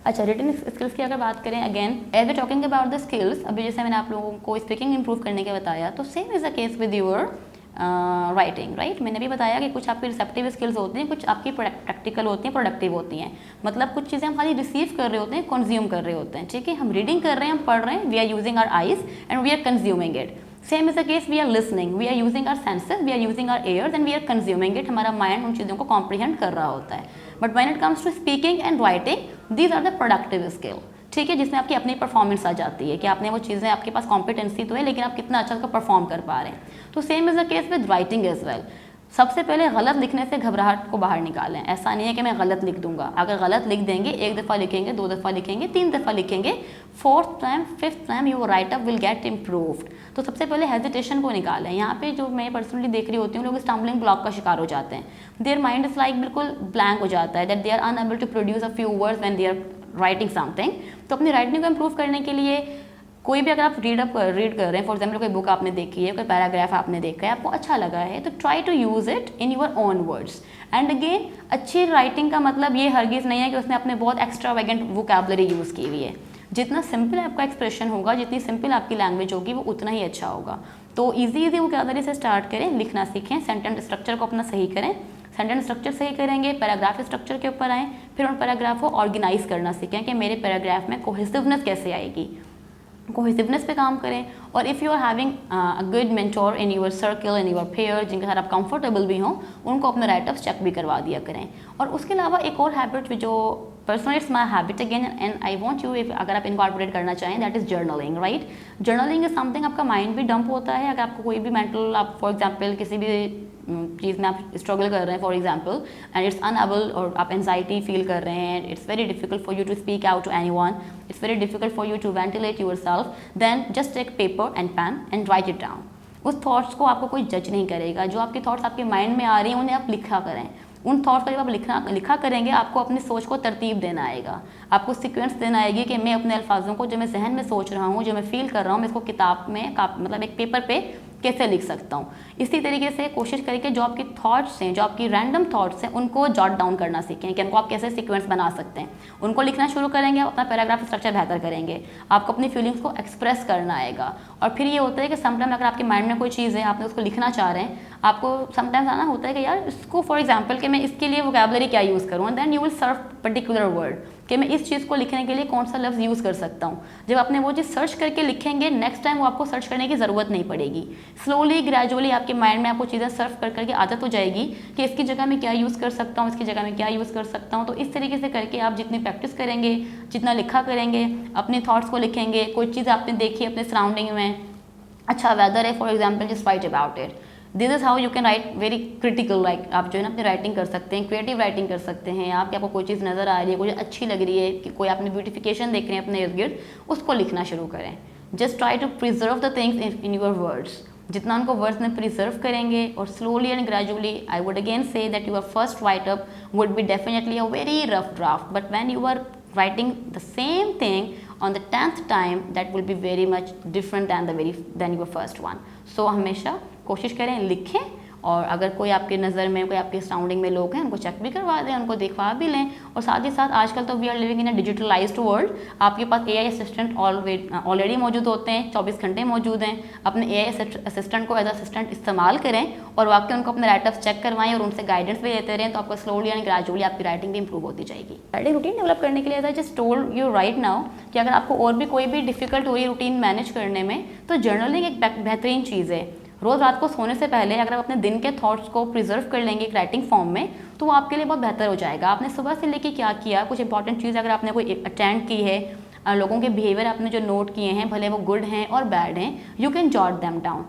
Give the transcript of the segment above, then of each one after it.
अच्छा, written skills की अगर बात करें, again as we talking about the skills, अभी जैसे मैंने आप लोगों को स्पीकिंग इंप्रूव करने के बताया, तो same is the case with your writing, right. मैंने भी बताया कि कुछ आपकी रिसेप्टिव स्किल्स होती हैं, कुछ आपकी प्रैक्टिकल होती हैं, प्रोडक्टिव होती हैं। मतलब कुछ चीज़ें हम खाली रिसीव कर रहे होते हैं, कंज्यूम कर रहे होते हैं, ठीक है। हम रीडिंग कर रहे हैं, हम पढ़ रहे हैं, we are using our eyes and we are consuming it. Same is the case, we are listening, we are using our senses, we are using our ears and we are consuming it. हमारा mind उन चीज़ों को comprehend कर रहा होता है। But when it comes to speaking and writing, these are the productive skill, ठीक है, जिसमें आपकी अपनी परफॉर्मेंस आ जाती है कि आपने वो चीज़ें, आपके पास कॉम्पिटेंसी तो है लेकिन आप कितना अच्छा उसको परफॉर्म कर पा रहे हैं। तो same is the case with writing as well. सबसे पहले गलत लिखने से घबराहट को बाहर निकालें। ऐसा नहीं है कि मैं गलत लिख दूंगा। अगर गलत लिख देंगे, एक दफ़ा लिखेंगे, 2 दफ़ा लिखेंगे, 3 दफ़ा लिखेंगे, 4th time 5th time your right up will get improved. तो सबसे पहले हेजिटेशन को निकालें। यहाँ पे जो मैं पर्सनली देख रही होती हूँ, लोग स्टम्बलिंग ब्लॉक का शिकार हो जाते हैं। देयर माइंड इज लाइक बिल्कुल ब्लैंक हो जाता है, that they are unable to produce a few words when they are writing something. तो अपनी राइटिंग को इम्प्रूव करने के लिए कोई भी अगर आप रीड कर रहे हैं, फॉर एग्जाम्पल कोई बुक आपने देखी है, कोई पैराग्राफ आपने देखा है, आपको अच्छा लगा है, तो try to use it in your own words. And again, अच्छी राइटिंग का मतलब ये हरगिज़ नहीं है कि उसने अपने बहुत एक्स्ट्रावेगेंट वोकैबुलरी यूज़ की हुई है। जितना सिंपल आपका एक्सप्रेशन होगा, जितनी सिंपल आपकी लैंग्वेज होगी, वो उतना ही अच्छा होगा। तो ईजी वोकैबुलरी से स्टार्ट करें, लिखना सीखें, सेंटेंस स्ट्रक्चर को अपना सही करें। सेंटेंस स्ट्रक्चर सही करेंगे, पैराग्राफ स्ट्रक्चर के ऊपर आएँ, फिर उन पैराग्राफ को ऑर्गेनाइज करना सीखें कि मेरे पैराग्राफ में कोहेसिवनेस कैसे आएगी, कोहेसिवनेस पे काम करें। और if you are having a good mentor in your circle, in your pair, जिनके साथ आप कंफर्टेबल भी हों, उनको अपने राइटअप्स चेक भी करवा दिया करें। और उसके अलावा एक और हैबिट जो personally it's my habit again and I want you, अगर आप इनकॉर्पोरेट करना चाहें, that is journaling, right. Journaling is something, आपका माइंड भी डंप होता है। अगर आपको कोई भी मेंटल, आप फॉर एग्जाम्पल किसी भी चीज़ में आप स्ट्रगल कर रहे हैं, for example, and it's unable, और आप एंजाइटी फील कर रहे हैं, it's very difficult for you to speak out to anyone, it's very difficult for you to ventilate yourself, then just take paper and pen and write it down. उस thoughts को आपको कोई जज नहीं करेगा। जो आपकी थॉट्स आपके माइंड में आ रही हैं, उन्हें आप लिखा करें। उन थॉट्स का जब आप लिखा करेंगे, आपको अपनी सोच को तरतीब देना आएगा, आपको सीक्वेंस देना आएगी कि मैं अपने अल्फाजों को, जो मैं जहन में सोच रहा हूँ, जो मैं फील कर रहा हूँ, मैं इसको किताब में मतलब एक पेपर पे कैसे लिख सकता हूँ। इसी तरीके से कोशिश करके जो आपकी थॉट्स हैं, जो आपकी रैंडम थॉट्स हैं, उनको जॉट डाउन करना सीखें कि उनको आप कैसे सीक्वेंस बना सकते हैं। उनको लिखना शुरू करेंगे, आप अपना पैराग्राफ स्ट्रक्चर बेहतर करेंगे, आपको अपनी फीलिंग्स को एक्सप्रेस करना आएगा। और फिर ये होता है कि समटाइम अगर आपके माइंड में कोई चीज़ है, आपने उसको लिखना चाह रहे हैं, आपको समटाइम्स आना होता है कि यार इसको, फॉर एग्जाम्पल, कि मैं इसके लिए वोकैबुलरी क्या यूज़ करूँ, and then you will search particular word कि मैं इस चीज़ को लिखने के लिए कौन सा लफ्ज़ यूज़ कर सकता हूँ। जब आपने वो चीज़ सर्च करके लिखेंगे, नेक्स्ट टाइम वो आपको सर्च करने की ज़रूरत नहीं पड़ेगी। स्लोली ग्रेजुअली आपके माइंड में आपको चीज़ें सर्च करके आदत हो जाएगी कि इसकी जगह मैं क्या यूज़ कर सकता हूँ, इसकी जगह मैं क्या यूज़ कर सकता हूँ। तो इस तरीके से करके आप जितनी प्रैक्टिस करेंगे, जितना लिखा करेंगे, अपने थॉट्स को लिखेंगे, कोई चीज़ आपने देखी अपने सराउंडिंग में, अच्छा वेदर है for example, just right about it. This is how you can write very critical, like आप जो है ना अपनी राइटिंग कर सकते हैं, क्रिएटिव राइटिंग कर सकते हैं आप, कि आपको कोई चीज़ नज़र आ रही है, कोई अच्छी लग रही है, कि कोई आपने ब्यूटिफिकेशन देख रहे हैं अपने इर्द गिर्द, उसको लिखना शुरू करें। Just try to preserve the things in your words. जितना उनको वर्ड्स में प्रिजर्व करेंगे और slowly and gradually, I would again say that your first write up would be definitely a very rough draft, but when you are writing the same thing on the 10th time, that will be very much different than your first one. So हमेशा कोशिश करें लिखें, और अगर कोई आपके नज़र में, कोई आपके सराउंडिंग में लोग हैं, उनको चेक भी करवा दें, उनको दिखवा भी लें। और साथ ही साथ आजकल तो we are living in a digitalised world, आपके पास एआई असिस्टेंट ऑलरेडी मौजूद होते हैं, 24 घंटे मौजूद हैं। अपने एआई असिस्टेंट को एज असिस्टेंट इस्तेमाल करें और वाकई उनको अपने राइटअप्स चेक करवाएं और उनसे गाइडेंस भी लेते रहें, तो आपको स्लोली एंड ग्रेजुअली आपकी राइटिंग भी इंप्रूव होती जाएगी। राइटिंग रूटीन डेवलप करने के लिए I just told you right now कि अगर आपको और भी कोई भी डिफिकल्ट हो रही है रूटीन मैनेज करने में, तो जर्नलिंग एक बेहतरीन चीज़ है। रोज़ रात को सोने से पहले अगर आप अपने दिन के थॉट्स को प्रिजर्व कर लेंगे एक राइटिंग फॉर्म में, तो वो आपके लिए बहुत बेहतर हो जाएगा। आपने सुबह से लेके क्या किया, कुछ इंपॉर्टेंट चीज़ अगर आपने कोई अटेंड की है, लोगों के बिहेवियर आपने जो नोट किए हैं, भले वो गुड हैं और बैड हैं, you can jot them down.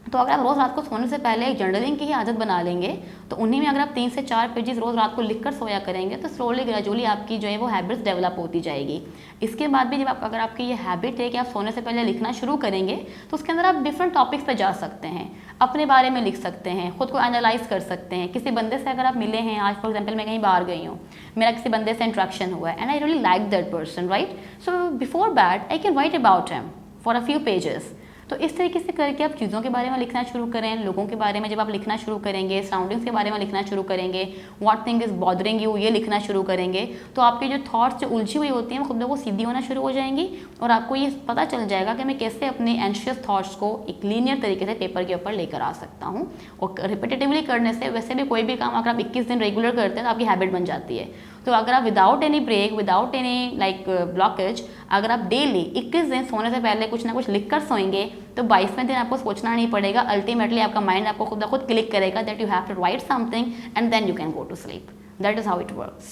तो अगर आप रोज़ रात को सोने से पहले एक जर्नलिंग की ही आदत बना लेंगे, तो उन्हीं में अगर आप 3 से 4 पेजेस रोज़ रात को लिखकर सोया करेंगे, तो स्लोली ग्रेजुअली आपकी जो है वो हैबिट्स डेवलप होती जाएगी। इसके बाद भी जब अगर आपकी ये हैबिट है कि आप सोने से पहले लिखना शुरू करेंगे, तो उसके अंदर आप डिफरेंट टॉपिक्स पे जा सकते हैं, अपने बारे में लिख सकते हैं, खुद को एनालाइज कर सकते हैं। किसी बंदे से अगर आप मिले हैं, आज फॉर एग्जाम्पल मैं कहीं बाहर गई हूँ, मेरा किसी बंदे से इंट्रैक्शन हुआ है, and I really like that person, right, so before that I can write about him for a few pages. तो इस तरीके से करके आप चीज़ों के बारे में लिखना शुरू करें, लोगों के बारे में जब आप लिखना शुरू करेंगे, सराउंडिंग्स के बारे में लिखना शुरू करेंगे, what thing is bothering you ये लिखना शुरू करेंगे, तो आपके जो थॉट्स जो उलझी हुई होती हैं वो खुद ब खुद सीधी होना शुरू हो जाएंगी और आपको ये पता चल जाएगा कि मैं कैसे अपने एंशियस थॉट्स को एक लीनियर तरीके से पेपर के ऊपर लेकर आ सकता हूँ। और रिपीटेटिवली करने से वैसे भी कोई भी काम अगर आप 21 दिन रेगुलर करते हैं तो आपकी हैबिट बन जाती है। तो अगर आप without any break, without any like blockage, अगर आप डेली 21 दिन सोने से पहले कुछ ना कुछ लिख कर सोएंगे तो 22वें दिन आपको सोचना नहीं पड़ेगा। अल्टीमेटली आपका माइंड आपको खुद ब खुद क्लिक करेगा that you have to write something and then you can go to sleep. That is how it works.